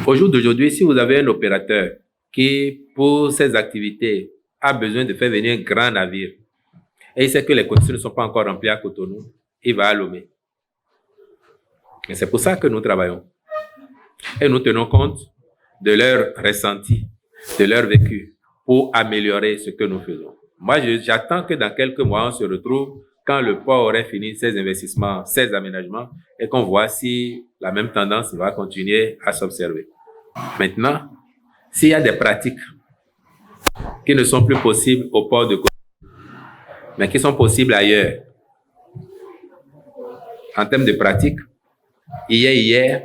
Au jour d'aujourd'hui, si vous avez un opérateur qui, pour ses activités, a besoin de faire venir un grand navire, et il sait que les conditions ne sont pas encore remplies à Cotonou, il va à Lomé. Et c'est pour ça que nous travaillons. Et nous tenons compte de leur ressenti, de leur vécu, pour améliorer ce que nous faisons. Moi, j'attends que dans quelques mois, on se retrouve quand le port aurait fini ses investissements, ses aménagements, et qu'on voit si la même tendance va continuer à s'observer. Maintenant, s'il y a des pratiques qui ne sont plus possibles au port de Cotonou, mais qui sont possibles ailleurs, en termes de pratiques, hier,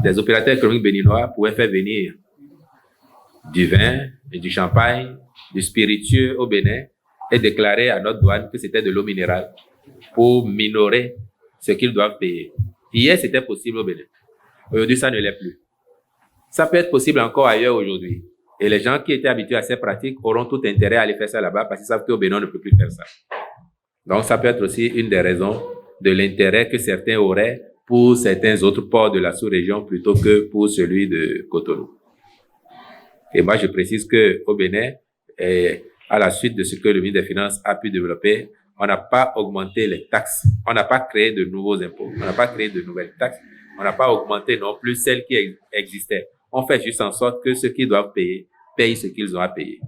des opérateurs économiques béninois pouvaient faire venir du vin et du champagne, du spiritueux au Bénin et déclarer à notre douane que c'était de l'eau minérale pour minorer ce qu'ils doivent payer. Hier, c'était possible au Bénin. Aujourd'hui, ça ne l'est plus. Ça peut être possible encore ailleurs aujourd'hui. Et les gens qui étaient habitués à ces pratiques auront tout intérêt à aller faire ça là-bas parce qu'ils savent qu'au Bénin, on ne peut plus faire ça. Donc, ça peut être aussi une des raisons de l'intérêt que certains auraient pour certains autres ports de la sous-région plutôt que pour celui de Cotonou. Et moi, je précise que au Bénin, à la suite de ce que le ministre des Finances a pu développer, on n'a pas augmenté les taxes, on n'a pas créé de nouveaux impôts, on n'a pas créé de nouvelles taxes, on n'a pas augmenté non plus celles qui existaient. On fait juste en sorte que ceux qui doivent payer payent ce qu'ils ont à payer.